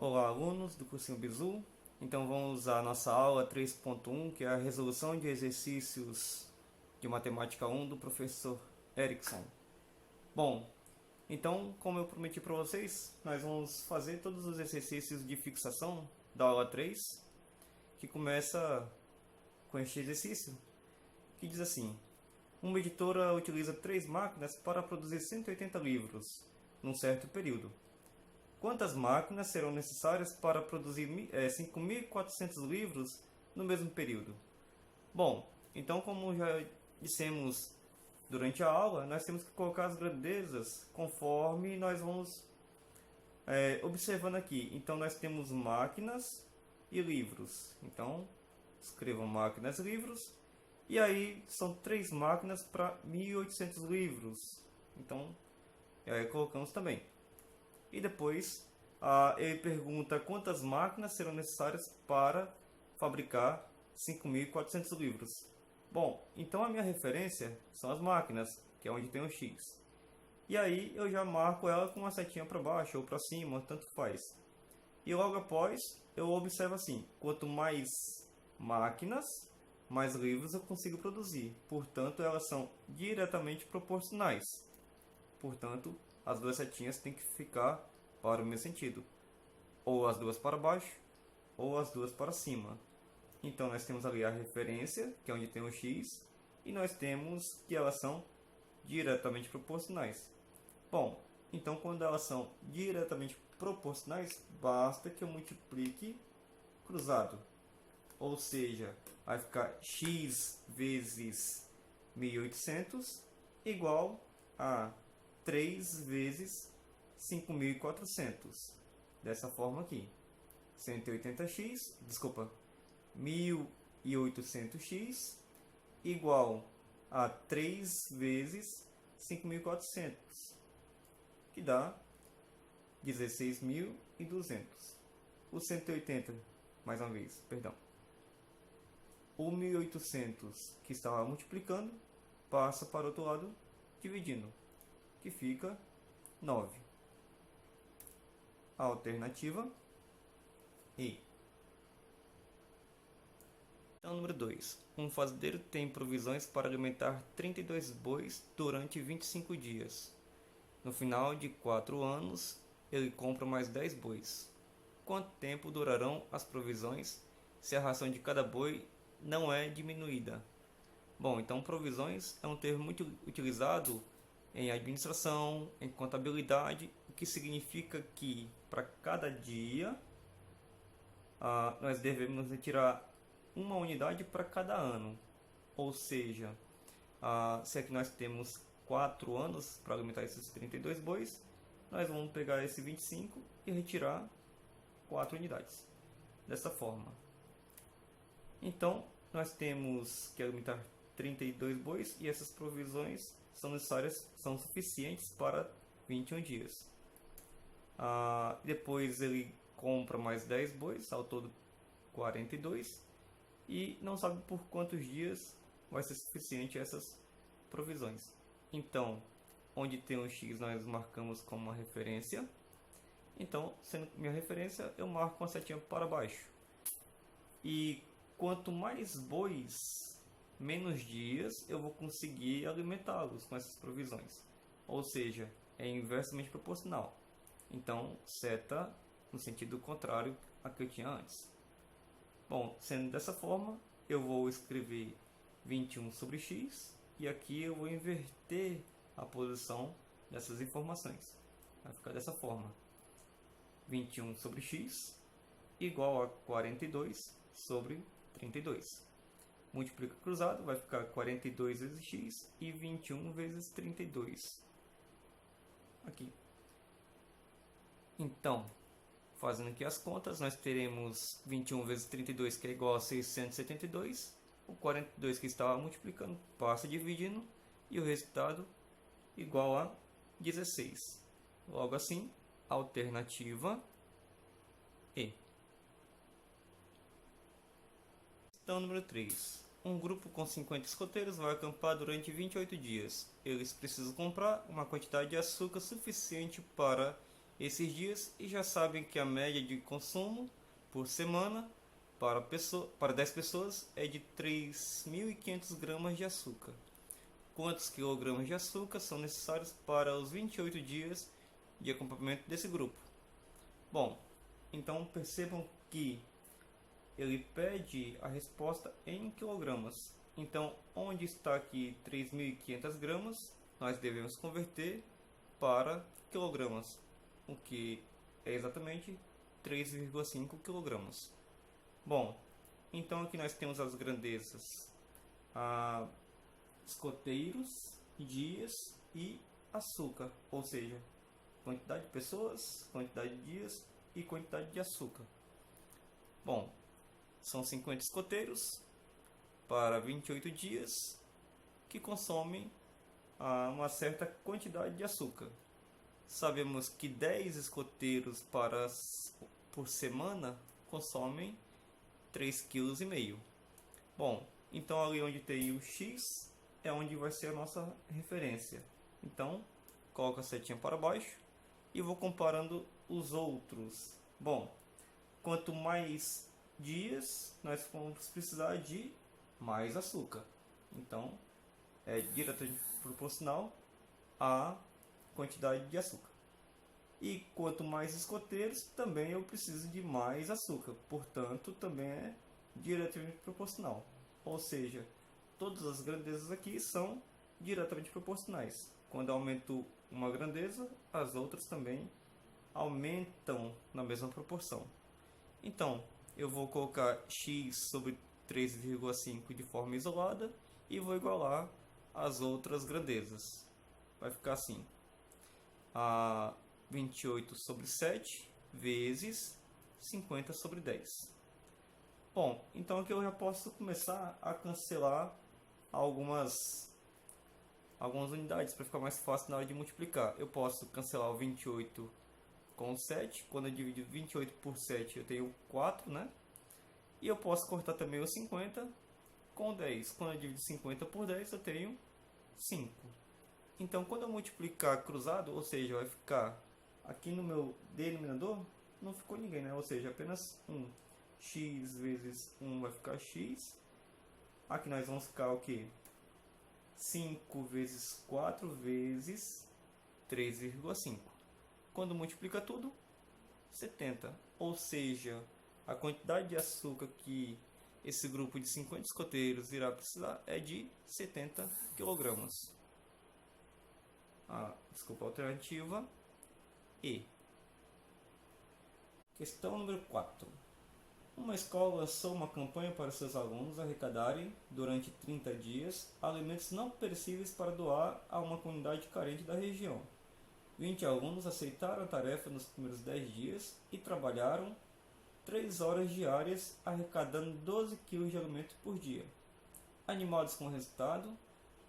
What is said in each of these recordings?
Olá, alunos do cursinho Bizu. Então vamos usar a nossa aula 3.1, que é a resolução de exercícios de matemática 1 do professor Erickson. Bom, então, como eu prometi para vocês, nós vamos fazer todos os exercícios de fixação da aula 3, que começa com este exercício, que diz assim: uma editora utiliza 3 máquinas para produzir 180 livros num certo período. Quantas máquinas serão necessárias para produzir 5.400 livros no mesmo período? Bom, então, como já dissemos durante a aula, nós temos que colocar as grandezas conforme nós vamos observando aqui. Então, nós temos máquinas e livros. Então, escrevam máquinas e livros. E aí, são 3 máquinas para 1.800 livros. Então, colocamos também. E depois ele pergunta quantas máquinas serão necessárias para fabricar 5.400 livros. Bom, então a minha referência são as máquinas, que é onde tem o X. E aí eu já marco ela com uma setinha para baixo ou para cima, tanto faz. E logo após eu observo assim: quanto mais máquinas, mais livros eu consigo produzir. Portanto, elas são diretamente proporcionais. Portanto, as duas setinhas têm que ficar para o mesmo sentido. Ou as duas para baixo, ou as duas para cima. Então, nós temos ali a referência, que é onde tem o X, e nós temos que elas são diretamente proporcionais. Bom, então quando elas são diretamente proporcionais, basta que eu multiplique cruzado. Ou seja, vai ficar x vezes 1.800 igual a 3 vezes 5.400. Dessa forma aqui. 1.800x igual a 3 vezes 5.400, que dá 16.200. O 180, mais uma vez, perdão. O 1.800 que estava multiplicando passa para o outro lado dividindo, que fica 9. A alternativa E. Então, número 2. Um fazendeiro tem provisões para alimentar 32 bois durante 25 dias. No final de 4 anos, ele compra mais 10 bois. Quanto tempo durarão as provisões se a ração de cada boi não é diminuída? Bom, então provisões é um termo muito utilizado em administração, em contabilidade, o que significa que para cada dia nós devemos retirar uma unidade para cada ano. Ou seja, se aqui nós temos 4 anos para alimentar esses 32 bois, nós vamos pegar esse 25 e retirar 4 unidades. Dessa forma. Então, nós temos que alimentar 32 bois e essas provisões são necessárias, são suficientes para 21 dias. Depois ele compra mais 10 bois, ao todo 42, e não sabe por quantos dias vai ser suficiente essas provisões. Então, onde tem um X nós marcamos como uma referência. Então, sendo minha referência, eu marco uma setinha para baixo. E quanto mais bois, menos dias eu vou conseguir alimentá-los com essas provisões. Ou seja, é inversamente proporcional. Então, seta no sentido contrário a que eu tinha antes. Bom, sendo dessa forma, eu vou escrever 21 sobre x e aqui eu vou inverter a posição dessas informações. Vai ficar dessa forma: 21 sobre x igual a 42 sobre 32. Multiplica cruzado, vai ficar 42 vezes x e 21 vezes 32. Aqui. Então, fazendo aqui as contas, nós teremos 21 vezes 32, que é igual a 672. O 42 que estava multiplicando passa dividindo. E o resultado igual a 16. Logo assim, alternativa E. Questão número 3. Um grupo com 50 escoteiros vai acampar durante 28 dias. Eles precisam comprar uma quantidade de açúcar suficiente para esses dias e já sabem que a média de consumo por semana para 10 pessoas é de 3.500 gramas de açúcar. Quantos quilogramas de açúcar são necessários para os 28 dias de acompanhamento desse grupo? Bom, então percebam que ele pede a resposta em quilogramas. Então, onde está aqui 3.500 gramas, nós devemos converter para quilogramas, o que é exatamente 3,5 quilogramas. Bom, então aqui nós temos as grandezas, escoteiros, dias e açúcar, ou seja, quantidade de pessoas, quantidade de dias e quantidade de açúcar. Bom, são 50 escoteiros para 28 dias que consomem uma certa quantidade de açúcar. Sabemos que 10 escoteiros por semana consomem 3,5 kg. Bom, então ali onde tem o X é onde vai ser a nossa referência. Então, coloco a setinha para baixo e vou comparando os outros. Bom, quanto mais dias, nós vamos precisar de mais açúcar. Então, é diretamente proporcional à quantidade de açúcar. E quanto mais escoteiros, também eu preciso de mais açúcar. Portanto, também é diretamente proporcional. Ou seja, todas as grandezas aqui são diretamente proporcionais. Quando eu aumento uma grandeza, as outras também aumentam na mesma proporção. Então, eu vou colocar x sobre 3,5 de forma isolada e vou igualar as outras grandezas. Vai ficar assim: 28 sobre 7 vezes 50 sobre 10. Bom, então aqui eu já posso começar a cancelar algumas unidades para ficar mais fácil na hora de multiplicar. Eu posso cancelar o 28 com 7. Quando eu divido 28 por 7 eu tenho 4, né? E eu posso cortar também o 50 com 10. Quando eu divido 50 por 10 eu tenho 5. Então quando eu multiplicar cruzado, ou seja, vai ficar aqui no meu denominador, não ficou ninguém, né? Ou seja, apenas 1. X vezes 1 vai ficar x. Aqui nós vamos ficar o quê? 5 vezes 4 vezes 3,5. Quando multiplica tudo, 70. Ou seja, a quantidade de açúcar que esse grupo de 50 escoteiros irá precisar é de 70 kg. Desculpa, a alternativa E. Questão número 4. Uma escola lançou uma campanha para seus alunos arrecadarem, durante 30 dias, alimentos não perecíveis para doar a uma comunidade carente da região. 20 alunos aceitaram a tarefa nos primeiros 10 dias e trabalharam 3 horas diárias, arrecadando 12 kg de alimento por dia. Animados com o resultado,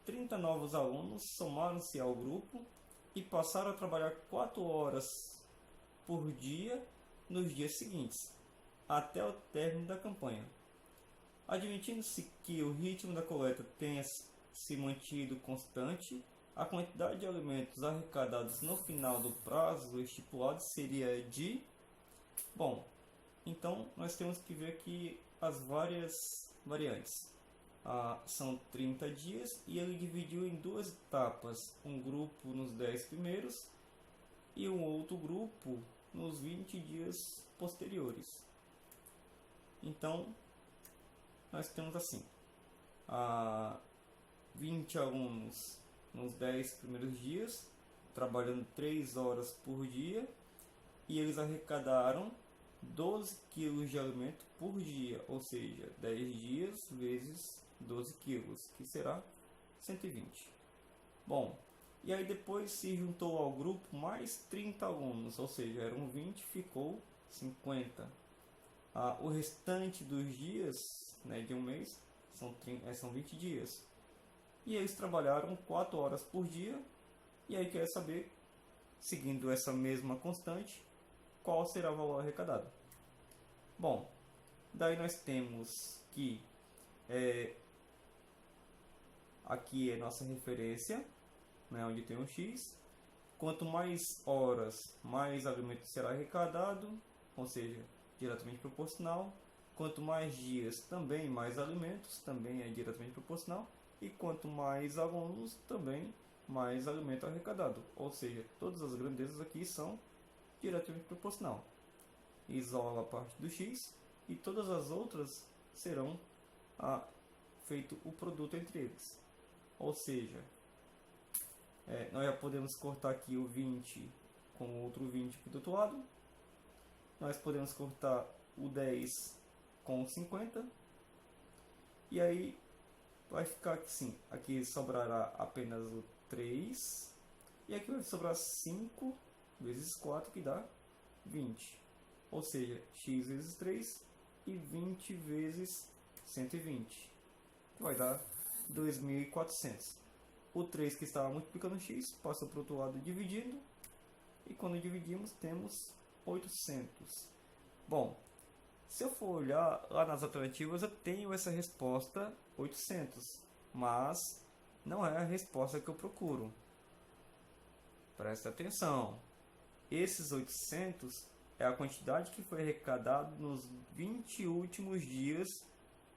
30 novos alunos somaram-se ao grupo e passaram a trabalhar 4 horas por dia nos dias seguintes, até o término da campanha. Admitindo-se que o ritmo da coleta tenha se mantido constante, a quantidade de alimentos arrecadados no final do prazo estipulado seria de... Bom, então nós temos que ver aqui as várias variantes. São 30 dias e ele dividiu em 2 etapas, um grupo nos 10 primeiros e um outro grupo nos 20 dias posteriores. Então, nós temos assim, 20 alunos nos 10 primeiros dias, trabalhando 3 horas por dia, e eles arrecadaram 12 kg de alimento por dia, ou seja, 10 dias vezes 12 kg, que será 120. Bom, e aí depois se juntou ao grupo mais 30 alunos, ou seja, eram 20, ficou 50. O restante dos dias, né, de um mês são 20 dias. E eles trabalharam 4 horas por dia. E aí quer saber, seguindo essa mesma constante, qual será o valor arrecadado. Bom, daí nós temos que aqui é nossa referência, né, onde tem um x. Quanto mais horas, mais alimento será arrecadado, ou seja, diretamente proporcional. Quanto mais dias, também mais alimentos, também é diretamente proporcional. E quanto mais alunos, também mais alimento arrecadado. Ou seja, todas as grandezas aqui são diretamente proporcional. Isola a parte do x e todas as outras serão feito o produto entre eles. Ou seja, nós já podemos cortar aqui o 20 com outro 20 aqui do outro lado. Nós podemos cortar o 10 com 50. E aí vai ficar assim. Aqui sobrará apenas o 3. E aqui vai sobrar 5 vezes 4, que dá 20. Ou seja, x vezes 3 e 20 vezes 120. Que vai dar 2.400. O 3 que estava multiplicando x passa para o outro lado dividindo. E quando dividimos temos 800. Bom, se eu for olhar lá nas alternativas, eu tenho essa resposta 800. Mas não é a resposta que eu procuro. Presta atenção. Esses 800 é a quantidade que foi arrecadada nos 20 últimos dias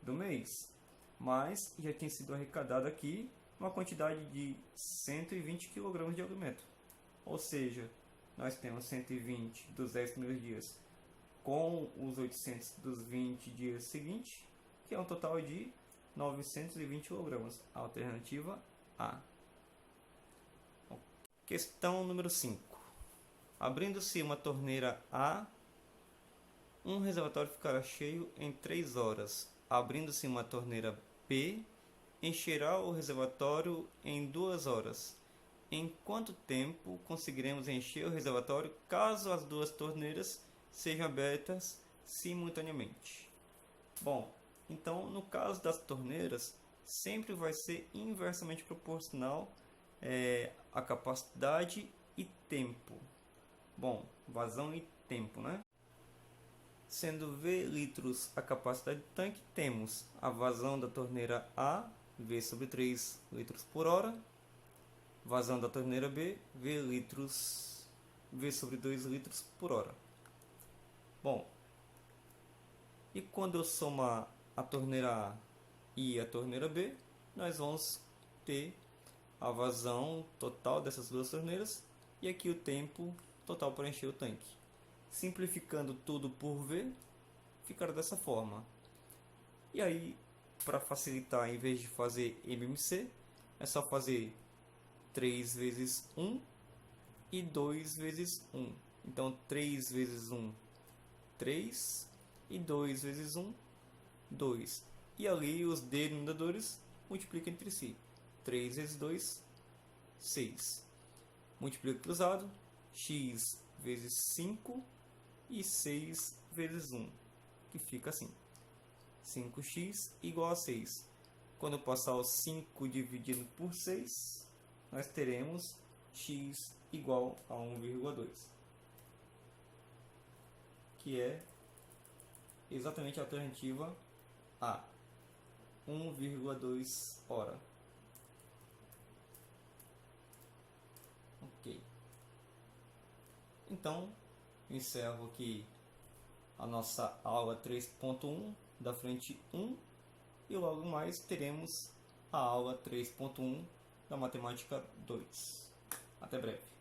do mês. Mas já tinha sido arrecadado aqui uma quantidade de 120 kg de alimento. Ou seja, nós temos 120 dos 10 primeiros dias com os 800 dos 20 dias seguintes, que é um total de 920 kg. Alternativa A. Questão número 5. Abrindo-se uma torneira A, um reservatório ficará cheio em 3 horas. Abrindo-se uma torneira B, encherá o reservatório em 2 horas. Em quanto tempo conseguiremos encher o reservatório caso as duas torneiras sejam abertas simultaneamente? Bom, então no caso das torneiras, sempre vai ser inversamente proporcional a capacidade e tempo. Bom, vazão e tempo, né? Sendo V litros a capacidade do tanque, temos a vazão da torneira A, V sobre 3 litros por hora. Vazão da torneira B, V sobre 2 litros por hora. Bom, e quando eu somar a torneira A e a torneira B, nós vamos ter a vazão total dessas duas torneiras e aqui o tempo total para encher o tanque. Simplificando tudo por V, ficará dessa forma. E aí, para facilitar, em vez de fazer MMC, é só fazer 3 vezes 1 e 2 vezes 1. Então, 3 vezes 1, 3. E 2 vezes 1, 2. E ali os denominadores multiplicam entre si. 3 vezes 2, 6. Multiplica cruzado, x vezes 5 e 6 vezes 1, que fica assim. 5x igual a 6. Quando eu passar o 5 dividido por 6, nós teremos x igual a 1,2, que é exatamente a alternativa A, 1,2 hora. Ok. Então, encerro aqui a nossa aula 3.1 da frente 1 e logo mais teremos a aula 3.1 da matemática 2. Até breve.